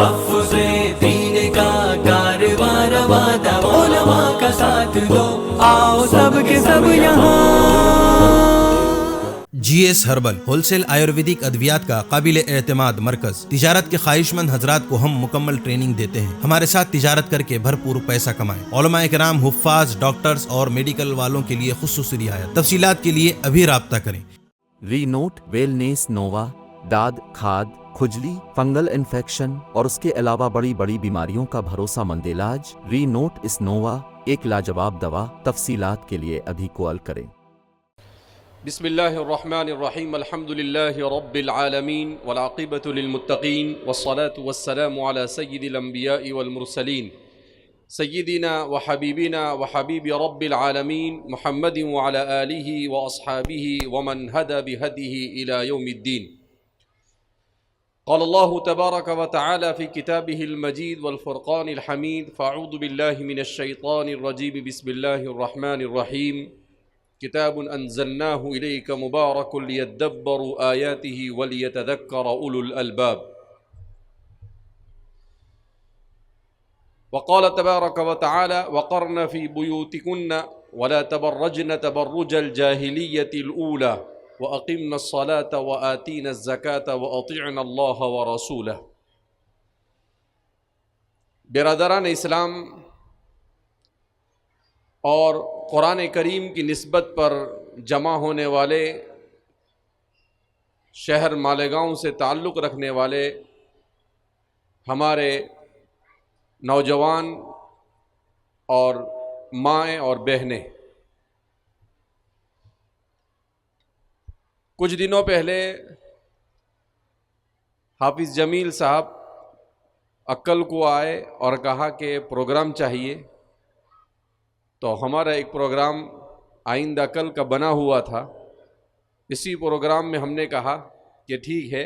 تحفظ دین کا کارواں رواں علماء کا ساتھ دو، آؤ سب کے سب یہاں۔ G S herbal wholesale ayurvedic ادویات کا قابل اعتماد مرکز۔ تجارت کے خواہش مند حضرات کو ہم مکمل ٹریننگ دیتے ہیں۔ ہمارے ساتھ تجارت کر کے بھرپور پیسہ کمائیں۔ علماء کرام، حفاظ، ڈاکٹرز اور میڈیکل والوں کے لیے خصوصی رعایت۔ تفصیلات کے لیے ابھی رابطہ کریں۔ وی نوٹ ویلنیس نووا داد، کھاد، کھجلی، فنگل انفیکشن اور اس کے علاوہ بڑی بڑی بیماریوں کا بھروسہ مند علاج۔ وی نوٹ اس نووا ایک لاجواب دوا۔ تفصیلات کے لیے ابھی کال کریں۔ بسم اللہ الرحمن الرحیم، الحمد للہ رب العالمین والعاقبۃ للمتقین والصلاة والسلام علی سید الانبیاء والمرسلین سیدنا وحبیبنا وحبیب رب العالمین محمد وعلی آلہ واصحابہ ومن ہدی بہدیہ الی یوم الدین۔ قال اللہ تبارک وتعالی فی کتابہ المجید والفرقان الحمید، فاعوذ باللہ من الشیطان الرجیم، بسم اللہ الرحمن الرحیم۔ کتاب انزلناہ الیک مبارک لیدبروا آیاتہ ولیتذکر اولو الالباب۔ وقال تبارک وتعالی وقرن فی بیوتکن ولا تبرجن تبرج الجاہلیۃ الاولی واقمن الصلاة وآتین الزکاة واطعن اللہ ورسولہ۔ برادران اسلام، اور قرآن کریم کی نسبت پر جمع ہونے والے شہر مالیگاؤں سے تعلق رکھنے والے ہمارے نوجوان اور مائیں اور بہنیں، کچھ دنوں پہلے حافظ جمیل صاحب عقل کو آئے اور کہا کہ پروگرام چاہیے، تو ہمارا ایک پروگرام آئندہ کل کا بنا ہوا تھا۔ اسی پروگرام میں ہم نے کہا کہ ٹھیک ہے،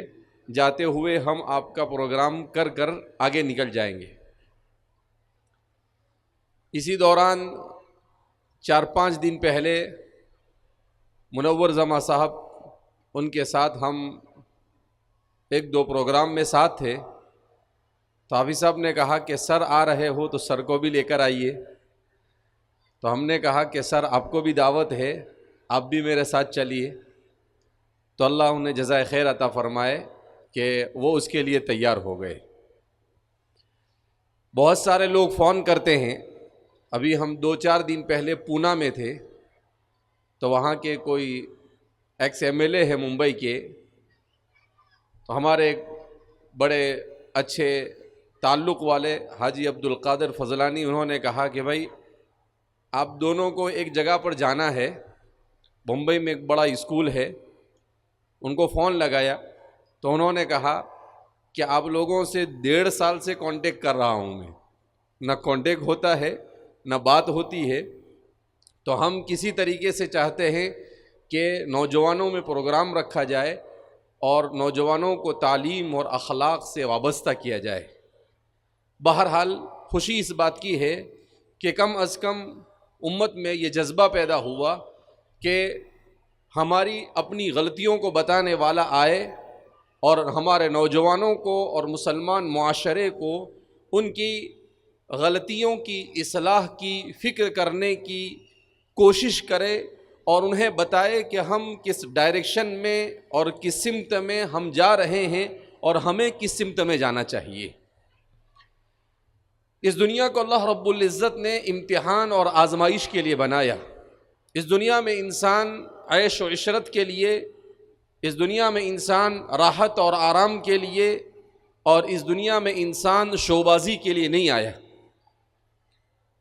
جاتے ہوئے ہم آپ کا پروگرام کر آگے نکل جائیں گے۔ اسی دوران 4-5 دن پہلے منور زماں صاحب، ان کے ساتھ ہم 1-2 پروگرام میں ساتھ تھے، تو حافظ صاحب نے کہا کہ سر آ رہے ہو تو سر کو بھی لے کر آئیے۔ تو ہم نے کہا کہ سر آپ کو بھی دعوت ہے، آپ بھی میرے ساتھ چلیے۔ تو اللہ انہیں جزائے خیر عطا فرمائے کہ وہ اس کے لیے تیار ہو گئے۔ بہت سارے لوگ فون کرتے ہیں۔ ابھی ہم 2-4 دن پہلے پونا میں تھے، تو وہاں کے کوئی ایکس MLA ہے ممبئی کے، تو ہمارے ایک بڑے اچھے تعلق والے حاجی عبدالقادر فضلانی، انہوں نے کہا کہ بھائی آپ دونوں کو ایک جگہ پر جانا ہے، بمبئی میں ایک بڑا اسکول ہے۔ ان کو فون لگایا تو انہوں نے کہا کہ آپ لوگوں سے 1.5 سال سے کانٹیکٹ کر رہا ہوں میں، نہ کانٹیکٹ ہوتا ہے نہ بات ہوتی ہے، تو ہم کسی طریقے سے چاہتے ہیں کہ نوجوانوں میں پروگرام رکھا جائے اور نوجوانوں کو تعلیم اور اخلاق سے وابستہ کیا جائے۔ بہرحال خوشی اس بات کی ہے کہ کم از کم امت میں یہ جذبہ پیدا ہوا کہ ہماری اپنی غلطیوں کو بتانے والا آئے اور ہمارے نوجوانوں کو اور مسلمان معاشرے کو ان کی غلطیوں کی اصلاح کی فکر کرنے کی کوشش کرے اور انہیں بتائے کہ ہم کس ڈائریکشن میں اور کس سمت میں ہم جا رہے ہیں اور ہمیں کس سمت میں جانا چاہیے۔ اس دنیا کو اللہ رب العزت نے امتحان اور آزمائش کے لیے بنایا۔ اس دنیا میں انسان عیش و عشرت کے لیے، اس دنیا میں انسان راحت اور آرام کے لیے، اور اس دنیا میں انسان شوبازی کے لیے نہیں آیا۔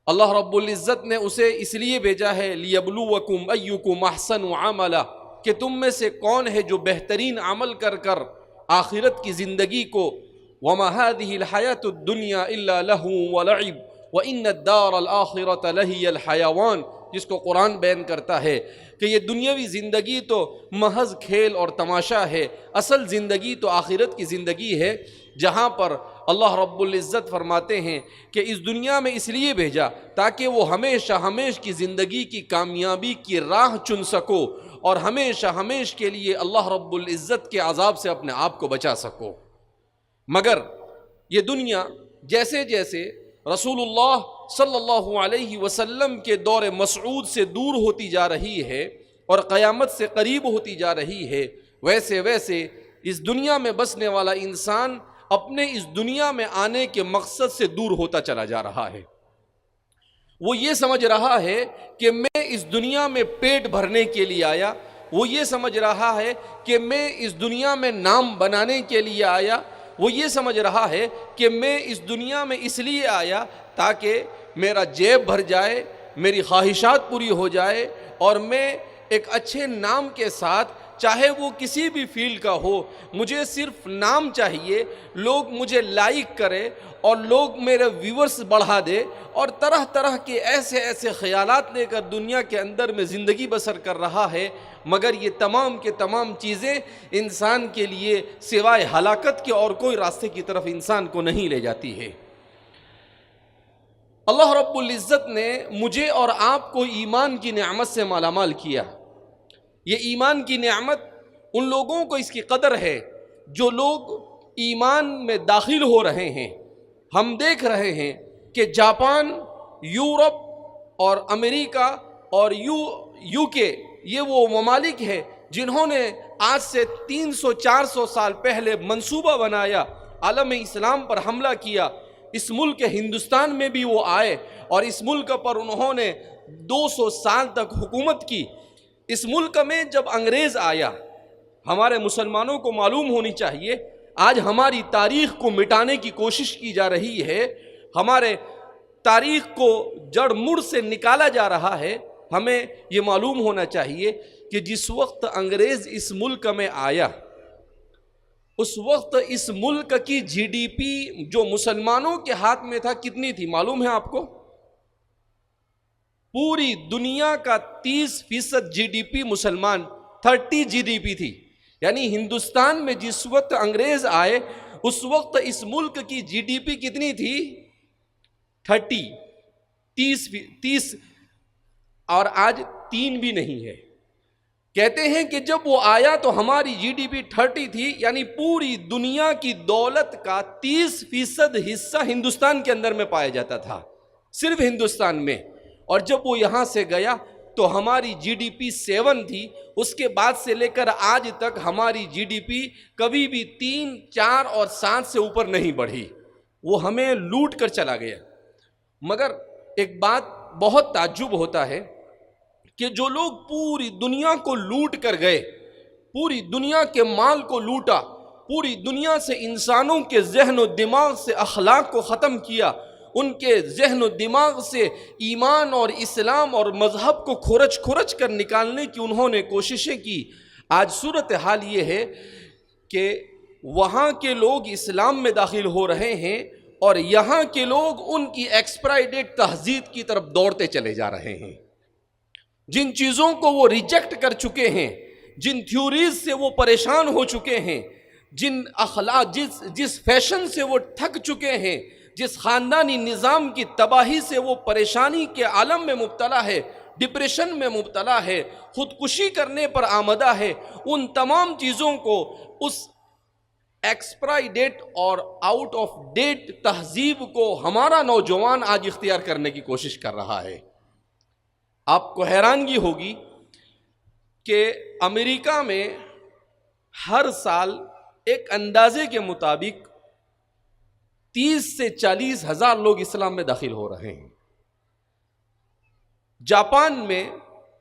اللہ رب العزت نے اسے اس لیے بھیجا ہے لیبلوکم ایکم احسن عملا، کہ تم میں سے کون ہے جو بہترین عمل کر آخرت کی زندگی کو وَمَا هَذِهِ الْحَيَاةُ الدُّنْيَا إِلَّا لَهْوٌ وَلَعِبٌ وَإِنَّ الدَّارَ الْآخِرَةَ لَهِيَ الْحَيَوَانُ، جس کو قرآن بیان کرتا ہے کہ یہ دنیاوی زندگی تو محض کھیل اور تماشا ہے، اصل زندگی تو آخرت کی زندگی ہے، جہاں پر اللہ رب العزت فرماتے ہیں کہ اس دنیا میں اس لیے بھیجا تاکہ وہ ہمیشہ کی زندگی کی کامیابی کی راہ چن سکو اور ہمیشہ کے لیے اللہ رب العزت کے عذاب سے اپنے آپ کو بچا سکو۔ مگر یہ دنیا جیسے جیسے رسول اللہ صلی اللہ علیہ وسلم کے دور مسعود سے دور ہوتی جا رہی ہے اور قیامت سے قریب ہوتی جا رہی ہے، ویسے ویسے اس دنیا میں بسنے والا انسان اپنے اس دنیا میں آنے کے مقصد سے دور ہوتا چلا جا رہا ہے۔ وہ یہ سمجھ رہا ہے کہ میں اس دنیا میں پیٹ بھرنے کے لیے آیا، وہ یہ سمجھ رہا ہے کہ میں اس دنیا میں نام بنانے کے لیے آیا، وہ یہ سمجھ رہا ہے کہ میں اس دنیا میں اس لیے آیا تاکہ میرا جیب بھر جائے، میری خواہشات پوری ہو جائے اور میں ایک اچھے نام کے ساتھ، چاہے وہ کسی بھی فیلڈ کا ہو، مجھے صرف نام چاہیے، لوگ مجھے لائک کرے اور لوگ میرے ویورز بڑھا دے، اور طرح طرح کے ایسے ایسے خیالات لے کر دنیا کے اندر میں زندگی بسر کر رہا ہے۔ مگر یہ تمام کے تمام چیزیں انسان کے لیے سوائے ہلاکت کے اور کوئی راستے کی طرف انسان کو نہیں لے جاتی ہے۔ اللہ رب العزت نے مجھے اور آپ کو ایمان کی نعمت سے مالا مال کیا۔ یہ ایمان کی نعمت ان لوگوں کو اس کی قدر ہے جو لوگ ایمان میں داخل ہو رہے ہیں۔ ہم دیکھ رہے ہیں کہ جاپان، یورپ اور امریکہ اور یو کے یہ وہ ممالک ہیں جنہوں نے آج سے 300-400 سال پہلے منصوبہ بنایا، عالم اسلام پر حملہ کیا۔ اس ملک ہندوستان میں بھی وہ آئے اور اس ملک پر انہوں نے 200 سال تک حکومت کی۔ اس ملک میں جب انگریز آیا، ہمارے مسلمانوں کو معلوم ہونی چاہیے، آج ہماری تاریخ کو مٹانے کی کوشش کی جا رہی ہے، ہمارے تاریخ کو جڑ مڑ سے نکالا جا رہا ہے۔ ہمیں یہ معلوم ہونا چاہیے کہ جس وقت انگریز اس ملک میں آیا، اس وقت اس ملک کی جی ڈی پی جو مسلمانوں کے ہاتھ میں تھا کتنی تھی معلوم ہے آپ کو؟ پوری دنیا کا 30% جی ڈی پی مسلمان، 30 جی ڈی پی تھی۔ یعنی ہندوستان میں جس وقت انگریز آئے اس وقت اس ملک کی جی ڈی پی کتنی تھی؟ 30 اور آج 3 بھی نہیں ہے۔ کہتے ہیں کہ جب وہ آیا تو ہماری جی ڈی پی 30 تھی، یعنی پوری دنیا کی دولت کا 30% حصہ ہندوستان کے اندر میں پایا جاتا تھا، صرف ہندوستان میں۔ اور جب وہ یہاں سے گیا تو ہماری جی ڈی پی 7 تھی، اس کے بعد سے لے کر آج تک ہماری جی ڈی پی کبھی بھی 3, 4 اور 7 سے اوپر نہیں بڑھی۔ وہ ہمیں لوٹ کر چلا گیا۔ مگر ایک بات بہت تعجب ہوتا ہے کہ جو لوگ پوری دنیا کو لوٹ کر گئے، پوری دنیا کے مال کو لوٹا، پوری دنیا سے انسانوں کے ذہن و دماغ سے اخلاق کو ختم کیا، ان کے ذہن و دماغ سے ایمان اور اسلام اور مذہب کو کھرچ کر نکالنے کی انہوں نے کوششیں کی۔ آج صورتحال یہ ہے کہ وہاں کے لوگ اسلام میں داخل ہو رہے ہیں اور یہاں کے لوگ ان کی ایکسپائری ڈیٹ تہذیب کی طرف دوڑتے چلے جا رہے ہیں۔ جن چیزوں کو وہ ریجیکٹ کر چکے ہیں، جن تھیوریز سے وہ پریشان ہو چکے ہیں، جن اخلاق جس فیشن سے وہ تھک چکے ہیں، جس خاندانی نظام کی تباہی سے وہ پریشانی کے عالم میں مبتلا ہے، ڈپریشن میں مبتلا ہے، خودکشی کرنے پر آمدہ ہے، ان تمام چیزوں کو اس ایکسپائری ڈیٹ اور آؤٹ آف ڈیٹ تہذیب کو ہمارا نوجوان آج اختیار کرنے کی کوشش کر رہا ہے۔ آپ کو حیرانگی ہوگی کہ امریکہ میں ہر سال ایک اندازے کے مطابق 30 سے 40 ہزار لوگ اسلام میں داخل ہو رہے ہیں۔ جاپان میں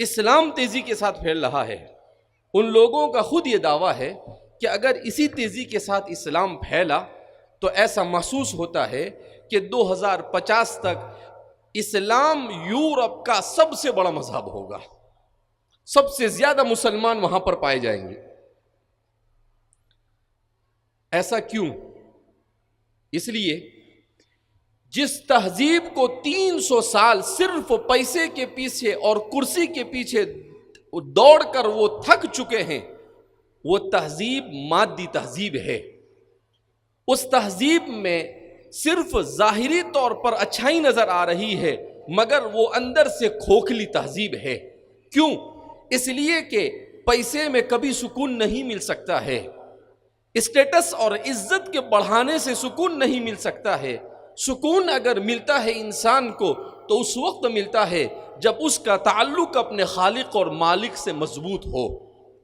اسلام تیزی کے ساتھ پھیل رہا ہے۔ ان لوگوں کا خود یہ دعویٰ ہے کہ اگر اسی تیزی کے ساتھ اسلام پھیلا تو ایسا محسوس ہوتا ہے کہ 2050 تک اسلام یورپ کا سب سے بڑا مذہب ہوگا، سب سے زیادہ مسلمان وہاں پر پائے جائیں گے۔ ایسا کیوں؟ اس لیے جس تہذیب کو 300 سال صرف پیسے کے پیچھے اور کرسی کے پیچھے دوڑ کر وہ تھک چکے ہیں، وہ تہذیب مادی تہذیب ہے۔ اس تہذیب میں صرف ظاہری طور پر اچھائی نظر آ رہی ہے مگر وہ اندر سے کھوکھلی تہذیب ہے۔ کیوں؟ اس لیے کہ پیسے میں کبھی سکون نہیں مل سکتا ہے، اسٹیٹس اور عزت کے بڑھانے سے سکون نہیں مل سکتا ہے. سکون اگر ملتا ہے انسان کو تو اس وقت ملتا ہے جب اس کا تعلق اپنے خالق اور مالک سے مضبوط ہو.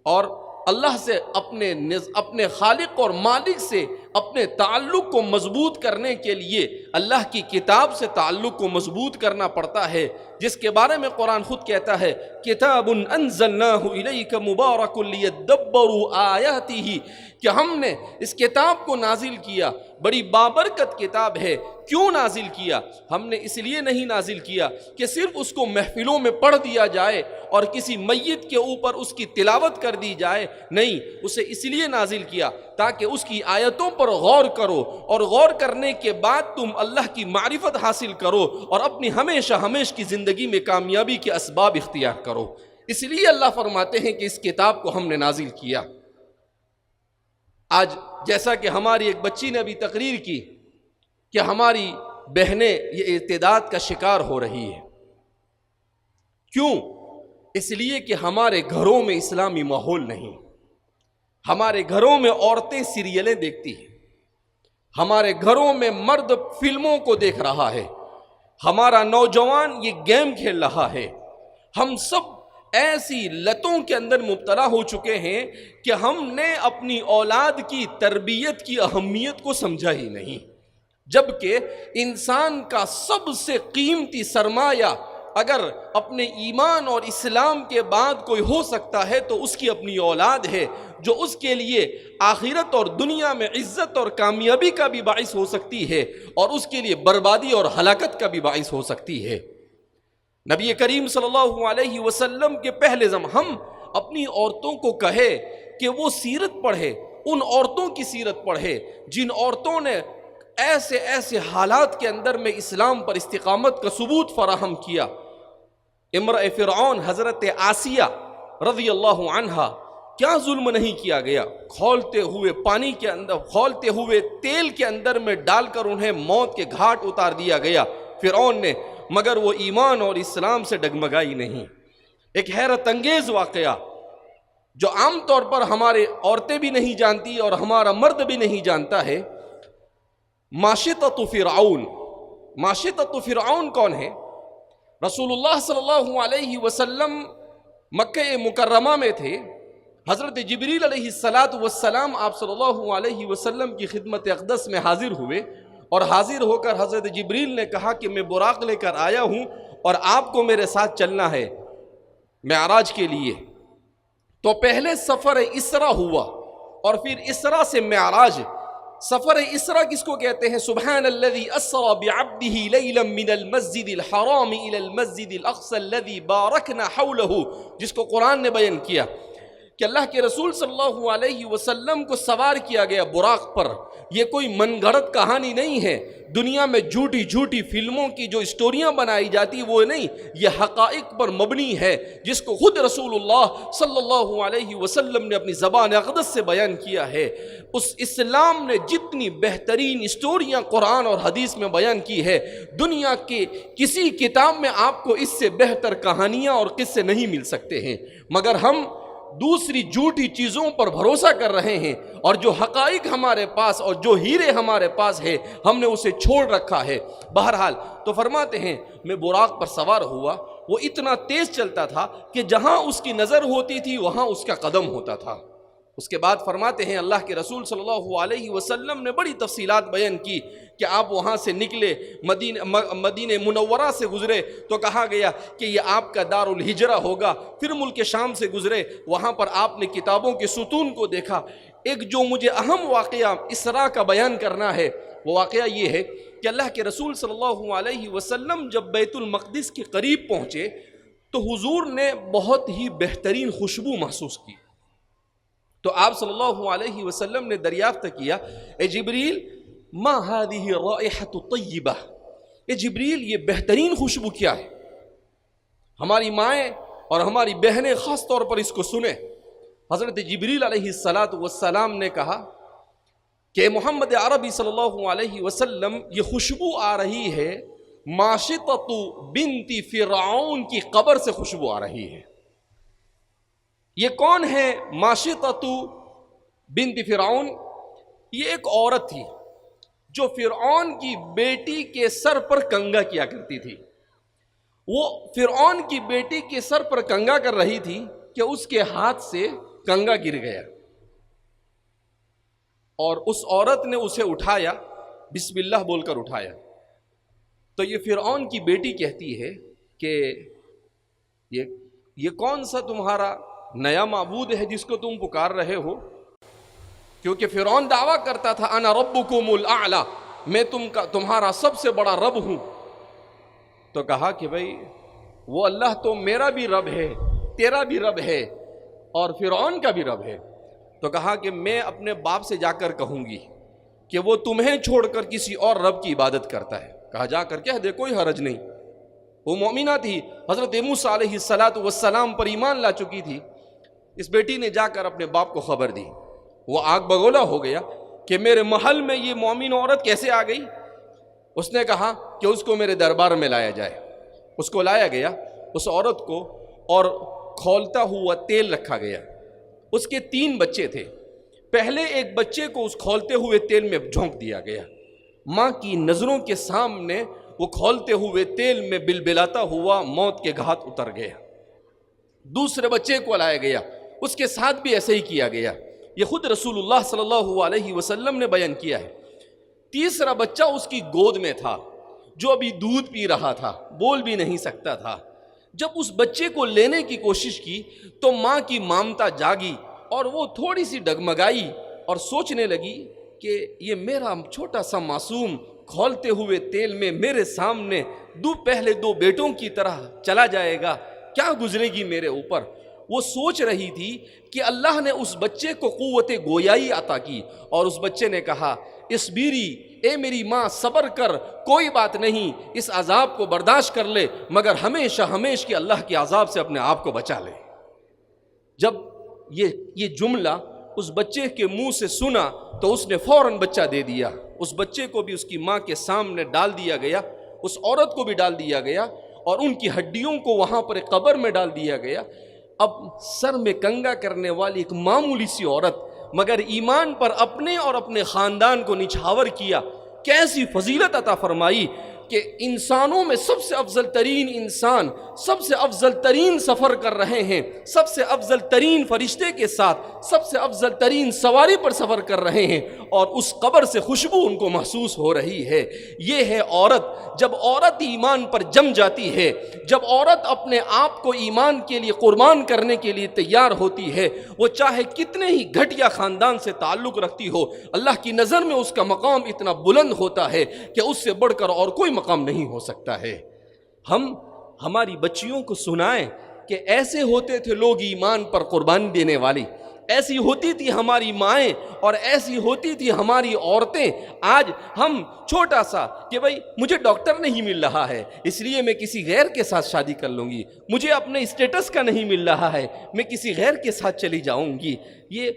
اور اللہ سے اپنے خالق اور مالک سے اپنے تعلق کو مضبوط کرنے کے لیے اللہ کی کتاب سے تعلق کو مضبوط کرنا پڑتا ہے، جس کے بارے میں قرآن خود کہتا ہے کتاب انزلناہ الیک مبارک لیدبروا آیاتہ، کہ ہم نے اس کتاب کو نازل کیا، بڑی بابرکت کتاب ہے. کیوں نازل کیا؟ ہم نے اس لیے نہیں نازل کیا کہ صرف اس کو محفلوں میں پڑھ دیا جائے اور کسی میت کے اوپر اس کی تلاوت کر دی جائے، نہیں، اسے اس لیے نازل کیا تاکہ اس کی آیتوں پر غور کرو، اور غور کرنے کے بعد تم اللہ کی معرفت حاصل کرو اور اپنی ہمیشہ ہمیشہ کی زندگی میں کامیابی کے اسباب اختیار کرو. اس لیے اللہ فرماتے ہیں کہ اس کتاب کو ہم نے نازل کیا. آج جیسا کہ ہماری ایک بچی نے ابھی تقریر کی کہ ہماری بہنیں یہ ارتداد کا شکار ہو رہی ہے. کیوں؟ اس لیے کہ ہمارے گھروں میں اسلامی ماحول نہیں. ہمارے گھروں میں عورتیں سیریلیں دیکھتی ہیں، ہمارے گھروں میں مرد فلموں کو دیکھ رہا ہے، ہمارا نوجوان یہ گیم کھیل رہا ہے. ہم سب ایسی لتوں کے اندر مبتلا ہو چکے ہیں کہ ہم نے اپنی اولاد کی تربیت کی اہمیت کو سمجھا ہی نہیں، جبکہ انسان کا سب سے قیمتی سرمایہ اگر اپنے ایمان اور اسلام کے بعد کوئی ہو سکتا ہے تو اس کی اپنی اولاد ہے، جو اس کے لیے آخرت اور دنیا میں عزت اور کامیابی کا بھی باعث ہو سکتی ہے اور اس کے لیے بربادی اور ہلاکت کا بھی باعث ہو سکتی ہے. نبی کریم صلی اللہ علیہ وسلم کے پہلے ہم اپنی عورتوں کو کہے کہ وہ سیرت پڑھے، ان عورتوں کی سیرت پڑھے جن عورتوں نے ایسے ایسے حالات کے اندر میں اسلام پر استقامت کا ثبوت فراہم کیا. امرأ فرعون حضرت آسیہ رضی اللہ عنہا، کیا ظلم نہیں کیا گیا؟ کھولتے ہوئے پانی کے اندر، کھولتے ہوئے تیل کے اندر میں ڈال کر انہیں موت کے گھاٹ اتار دیا گیا فرعون نے، مگر وہ ایمان اور اسلام سے ڈگمگائی نہیں. ایک حیرت انگیز واقعہ جو عام طور پر ہمارے عورتیں بھی نہیں جانتی اور ہمارا مرد بھی نہیں جانتا ہے. ماشطۃ فرعون. ماشطۃ فرعون کون ہے؟ رسول اللہ صلی اللہ علیہ وسلم مکہ مکرمہ میں تھے. حضرت جبریل علیہ السلام آپ صلی اللہ علیہ وسلم کی خدمت اقدس میں حاضر ہوئے، اور حاضر ہو کر حضرت جبریل نے کہا کہ میں براق لے کر آیا ہوں اور آپ کو میرے ساتھ چلنا ہے معراج کے لیے. تو پہلے سفر اسرا ہوا اور پھر اسرا سے معراج. سفر اسرا کس کو کہتے ہیں؟ سبحان الذی اسرا بعبدہ لیلا من المسجد الحرام الى المسجد الاقصى الذی بارکنا حولہ، جس کو قرآن نے بیان کیا کہ اللہ کے رسول صلی اللہ علیہ وسلم کو سوار کیا گیا براق پر. یہ کوئی من گھڑت کہانی نہیں ہے، دنیا میں جھوٹی جھوٹی فلموں کی جو اسٹوریاں بنائی جاتی وہ نہیں، یہ حقائق پر مبنی ہے جس کو خود رسول اللہ صلی اللہ علیہ وسلم نے اپنی زبان اقدس سے بیان کیا ہے. اس اسلام نے جتنی بہترین اسٹوریاں قرآن اور حدیث میں بیان کی ہے، دنیا کے کسی کتاب میں آپ کو اس سے بہتر کہانیاں اور قصے نہیں مل سکتے ہیں. مگر ہم دوسری جھوٹی چیزوں پر بھروسہ کر رہے ہیں، اور جو حقائق ہمارے پاس اور جو ہیرے ہمارے پاس ہے ہم نے اسے چھوڑ رکھا ہے. بہرحال تو فرماتے ہیں میں براق پر سوار ہوا، وہ اتنا تیز چلتا تھا کہ جہاں اس کی نظر ہوتی تھی وہاں اس کا قدم ہوتا تھا. اس کے بعد فرماتے ہیں اللہ کے رسول صلی اللہ علیہ وسلم نے بڑی تفصیلات بیان کی کہ آپ وہاں سے نکلے، مدینہ منورہ سے گزرے تو کہا گیا کہ یہ آپ کا دار الہجرہ ہوگا. پھر ملک شام سے گزرے، وہاں پر آپ نے کتابوں کے ستون کو دیکھا. ایک جو مجھے اہم واقعہ اسراء کا بیان کرنا ہے وہ واقعہ یہ ہے کہ اللہ کے رسول صلی اللہ علیہ وسلم جب بیت المقدس کے قریب پہنچے تو حضور نے بہت ہی بہترین خوشبو محسوس کی. تو آپ صلی اللہ علیہ وسلم نے دریافت کیا، اے جبریل ما هذه الرائحة الطیبہ، اے جبریل یہ بہترین خوشبو کیا ہے؟ ہماری مائیں اور ہماری بہنیں خاص طور پر اس کو سنیں. حضرت جبریل علیہ السلام نے کہا کہ محمد عربی صلی اللہ علیہ وسلم یہ خوشبو آ رہی ہے ماشطۃ بنت فرعون کی قبر سے خوشبو آ رہی ہے. یہ کون ہے ماشطۃ بنت فرعون؟ یہ ایک عورت تھی جو فرعون کی بیٹی کے سر پر کنگا کیا کرتی تھی. وہ فرعون کی بیٹی کے سر پر کنگا کر رہی تھی کہ اس کے ہاتھ سے کنگا گر گیا اور اس عورت نے اسے اٹھایا, بسم اللہ بول کر اٹھایا. تو یہ فرعون کی بیٹی کہتی ہے کہ یہ کون سا تمہارا نیا معبود ہے جس کو تم پکار رہے ہو؟ کیونکہ فرعون دعویٰ کرتا تھا انا ربکم الاعلی, میں تمہارا سب سے بڑا رب ہوں. تو کہا کہ بھئی وہ اللہ تو میرا بھی رب ہے, تیرا بھی رب ہے اور فرعون کا بھی رب ہے. تو کہا کہ میں اپنے باپ سے جا کر کہوں گی کہ وہ تمہیں چھوڑ کر کسی اور رب کی عبادت کرتا ہے. کہا جا کر کہہ دے, کوئی حرج نہیں. وہ مومنہ تھی, حضرت موسیٰ علیہ السلام پر ایمان لا چکی تھی. اس بیٹی نے جا کر اپنے باپ کو خبر دی. وہ آگ بگولا ہو گیا کہ میرے محل میں یہ مومن عورت کیسے آ گئی. اس نے کہا کہ اس کو میرے دربار میں لایا جائے. اس کو لایا گیا, اس عورت کو, اور کھولتا ہوا تیل رکھا گیا. اس کے 3 بچے تھے. پہلے ایک بچے کو اس کھولتے ہوئے تیل میں جھونک دیا گیا. ماں کی نظروں کے سامنے وہ کھولتے ہوئے تیل میں بلبلاتا ہوا موت کے گھاٹ اتر گیا. دوسرے بچے کو لایا گیا, اس کے ساتھ بھی ایسے ہی کیا گیا. یہ خود رسول اللہ صلی اللہ علیہ وسلم نے بیان کیا ہے. تیسرا بچہ اس کی گود میں تھا جو ابھی دودھ پی رہا تھا, بول بھی نہیں سکتا تھا. جب اس بچے کو لینے کی کوشش کی تو ماں کی مامتا جاگی اور وہ تھوڑی سی ڈگمگائی اور سوچنے لگی کہ یہ میرا چھوٹا سا معصوم کھولتے ہوئے تیل میں میرے سامنے پہلے 2 بیٹوں کی طرح چلا جائے گا, کیا گزرے گی میرے اوپر. وہ سوچ رہی تھی کہ اللہ نے اس بچے کو قوت گویائی عطا کی اور اس بچے نے کہا اسبیری, اے میری ماں صبر کر, کوئی بات نہیں, اس عذاب کو برداشت کر لے, مگر ہمیشہ ہمیشہ کے اللہ کے عذاب سے اپنے آپ کو بچا لے. جب یہ جملہ اس بچے کے منہ سے سنا تو اس نے فوراً بچہ دے دیا. اس بچے کو بھی اس کی ماں کے سامنے ڈال دیا گیا, اس عورت کو بھی ڈال دیا گیا اور ان کی ہڈیوں کو وہاں پر ایک قبر میں ڈال دیا گیا. اب سر میں کنگا کرنے والی ایک معمولی سی عورت, مگر ایمان پر اپنے اور اپنے خاندان کو نچھاور کیا, کیسی فضیلت عطا فرمائی کہ انسانوں میں سب سے افضل ترین انسان سب سے افضل ترین سفر کر رہے ہیں, سب سے افضل ترین فرشتے کے ساتھ سب سے افضل ترین سواری پر سفر کر رہے ہیں اور اس قبر سے خوشبو ان کو محسوس ہو رہی ہے. یہ ہے عورت. جب عورت ایمان پر جم جاتی ہے, جب عورت اپنے آپ کو ایمان کے لیے قربان کرنے کے لیے تیار ہوتی ہے, وہ چاہے کتنے ہی گھٹیا خاندان سے تعلق رکھتی ہو, اللہ کی نظر میں اس کا مقام اتنا بلند ہوتا ہے کہ اس سے بڑھ کر اور کوئی مقام نہیں ہو سکتا ہے. ہم ہماری بچیوں کو سنائیں کہ ایسے ہوتے تھے لوگ ایمان پر قربانی دینے والی, ایسی ہوتی تھی ہماری مائیں اور ایسی ہوتی تھی ہماری عورتیں. آج ہم چھوٹا سا کہ بھئی مجھے ڈاکٹر نہیں مل رہا ہے اس لیے میں کسی غیر کے ساتھ شادی کر لوں گی, مجھے اپنے اسٹیٹس کا نہیں مل رہا ہے میں کسی غیر کے ساتھ چلی جاؤں گی. یہ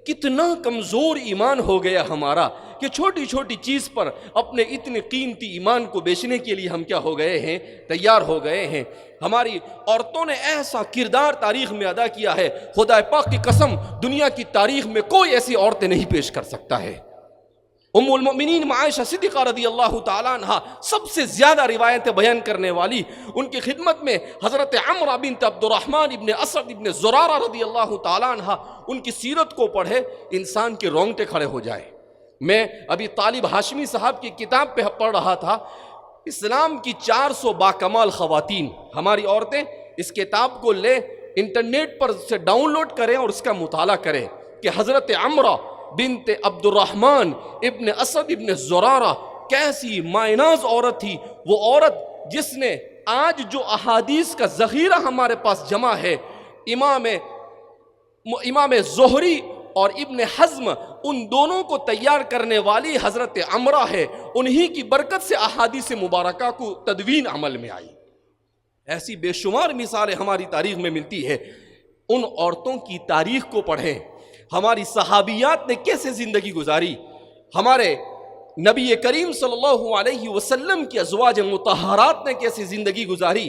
کتنا کمزور ایمان ہو گیا ہمارا کہ چھوٹی چھوٹی چیز پر اپنے اتنے قیمتی ایمان کو بیچنے کے لیے ہم کیا ہو گئے ہیں, تیار ہو گئے ہیں. ہماری عورتوں نے ایسا کردار تاریخ میں ادا کیا ہے, خدا پاک کی قسم دنیا کی تاریخ میں کوئی ایسی عورتیں نہیں پیش کر سکتا ہے. ام المؤمنین عائشہ صدیقہ رضی اللہ تعالیٰ عنہ سب سے زیادہ روایتیں بیان کرنے والی, ان کی خدمت میں حضرت عمرہ بنت عبد الرحمن ابن اسد ابن زرارہ رضی اللہ تعالیٰ عنہ, ان کی سیرت کو پڑھے انسان کے رونگٹے کھڑے ہو جائے. میں ابھی طالب ہاشمی صاحب کی کتاب پہ پڑھ رہا تھا, اسلام کی 400 باکمال خواتین. ہماری عورتیں اس کتاب کو لے انٹرنیٹ پر سے ڈاؤن لوڈ کریں اور اس کا مطالعہ کریں کہ حضرت عمرہ بنت عبد الرحمن ابن اسد ابن زرارہ کیسی مائناز عورت تھی. وہ عورت جس نے آج جو احادیث کا ذخیرہ ہمارے پاس جمع ہے, امام زہری اور ابن حزم ان دونوں کو تیار کرنے والی حضرت عمرہ ہے. انہی کی برکت سے احادیث مبارکہ کو تدوین عمل میں آئی. ایسی بے شمار مثالیں ہماری تاریخ میں ملتی ہے. ان عورتوں کی تاریخ کو پڑھیں, ہماری صحابیات نے کیسے زندگی گزاری, ہمارے نبی کریم صلی اللہ علیہ وسلم کی ازواج مطہرات نے کیسے زندگی گزاری,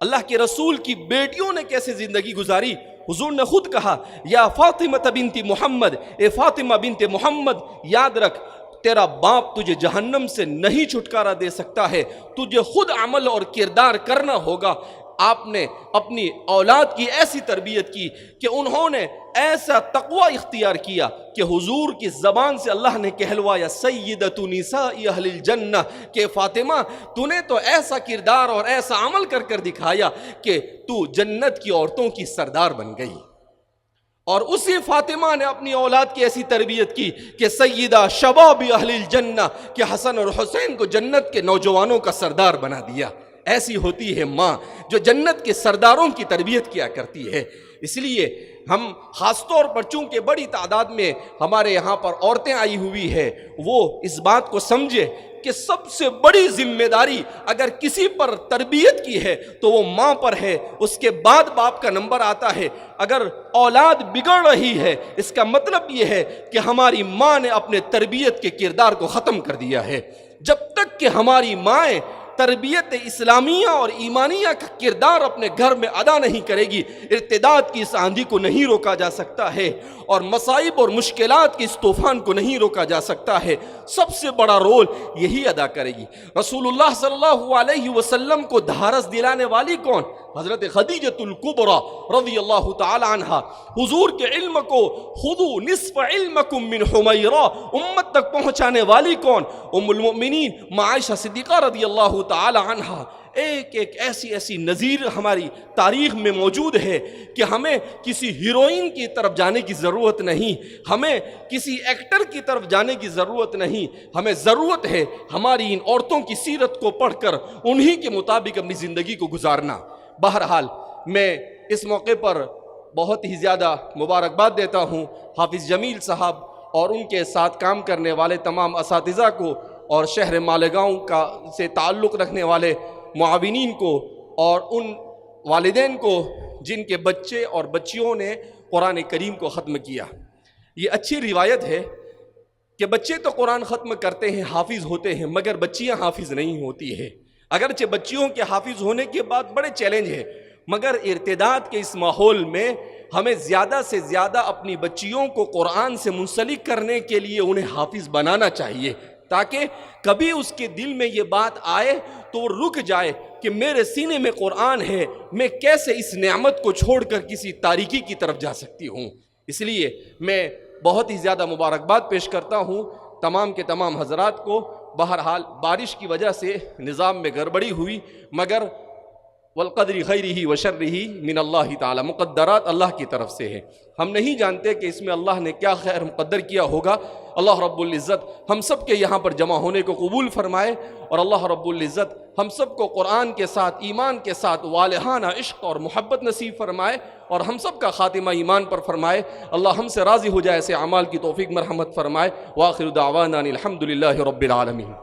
اللہ کے رسول کی بیٹیوں نے کیسے زندگی گزاری. حضور نے خود کہا یا فاطمہ بنت محمد، اے فاطمہ بنت محمد یاد رکھ تیرا باپ تجھے جہنم سے نہیں چھٹکارا دے سکتا ہے، تجھے خود عمل اور کردار کرنا ہوگا۔ آپ نے اپنی اولاد کی ایسی تربیت کی کہ انہوں نے ایسا تقوی اختیار کیا کہ حضور کی زبان سے اللہ نے کہلوایا سیدۃ نساء اہل الجنہ، کہ فاطمہ تو نے تو ایسا کردار اور ایسا عمل کر دکھایا کہ تو جنت کی عورتوں کی سردار بن گئی۔ اور اسی فاطمہ نے اپنی اولاد کی ایسی تربیت کی کہ سیدہ شباب اہل الجنہ، کہ حسن اور حسین کو جنت کے نوجوانوں کا سردار بنا دیا۔ ایسی ہوتی ہے ماں جو جنت کے سرداروں کی تربیت کیا کرتی ہے۔ اس لیے ہم خاص طور پر چونکہ بڑی تعداد میں ہمارے یہاں پر عورتیں آئی ہوئی ہے، وہ اس بات کو سمجھے کہ سب سے بڑی ذمہ داری اگر کسی پر تربیت کی ہے تو وہ ماں پر ہے، اس کے بعد باپ کا نمبر آتا ہے۔ اگر اولاد بگڑ رہی ہے اس کا مطلب یہ ہے کہ ہماری ماں نے اپنے تربیت کے کردار کو ختم کر دیا ہے۔ جب تک کہ ہماری مائیں تربیت اسلامیہ اور ایمانیہ کا کردار اپنے گھر میں ادا نہیں کرے گی، ارتداد کی اس آندھی کو نہیں روکا جا سکتا ہے، اور مصائب اور مشکلات کے اس طوفان کو نہیں روکا جا سکتا ہے۔ سب سے بڑا رول یہی ادا کرے گی۔ رسول اللہ صلی اللہ علیہ وسلم کو دھارس دلانے والی کون؟ حضرت خدیجۃ الکبریٰ رضی اللہ تعالی عنہا۔ حضور کے علم کو خذوا نصف علمکم من حمیرہ امت تک پہنچانے والی کون؟ ام المؤمنین عائشہ صدیقہ رضی اللہ تعالی عنہا۔ ایک ایسی نظیر ہماری تاریخ میں موجود ہے کہ ہمیں کسی ہیروئن کی طرف جانے کی ضرورت نہیں، ہمیں کسی ایکٹر کی طرف جانے کی ضرورت نہیں، ہمیں ضرورت ہے ہماری ان عورتوں کی سیرت کو پڑھ کر انہی کے مطابق اپنی زندگی کو گزارنا۔ بہرحال میں اس موقع پر بہت ہی زیادہ مبارکباد دیتا ہوں حافظ جمیل صاحب اور ان کے ساتھ کام کرنے والے تمام اساتذہ کو، اور شہر مالیگاؤں کا سے تعلق رکھنے والے معاونین کو، اور ان والدین کو جن کے بچے اور بچیوں نے قرآن کریم کو ختم کیا۔ یہ اچھی روایت ہے کہ بچے تو قرآن ختم کرتے ہیں، حافظ ہوتے ہیں، مگر بچیاں حافظ نہیں ہوتی ہے۔ اگرچہ بچیوں کے حافظ ہونے کے بعد بڑے چیلنج ہے، مگر ارتداد کے اس ماحول میں ہمیں زیادہ سے زیادہ اپنی بچیوں کو قرآن سے منسلک کرنے کے لیے انہیں حافظ بنانا چاہیے، تاکہ کبھی اس کے دل میں یہ بات آئے تو وہ رک جائے کہ میرے سینے میں قرآن ہے، میں کیسے اس نعمت کو چھوڑ کر کسی تاریکی کی طرف جا سکتی ہوں۔ اس لیے میں بہت ہی زیادہ مبارکباد پیش کرتا ہوں تمام کے تمام حضرات کو۔ بہرحال بارش کی وجہ سے نظام میں گڑبڑی ہوئی، مگر والقدر خیرہ وشرہ من اللہ تعالی، مقدرات اللہ کی طرف سے ہے، ہم نہیں جانتے کہ اس میں اللہ نے کیا خیر مقدر کیا ہوگا۔ اللہ رب العزت ہم سب کے یہاں پر جمع ہونے کو قبول فرمائے، اور اللہ رب العزت ہم سب کو قرآن کے ساتھ ایمان کے ساتھ والہانہ عشق اور محبت نصیب فرمائے، اور ہم سب کا خاتمہ ایمان پر فرمائے۔ اللہ ہم سے راضی ہو جائے، ایسے اعمال کی توفیق مرحمت فرمائے۔ وآخر دعوانا الحمد للہ رب العالمین۔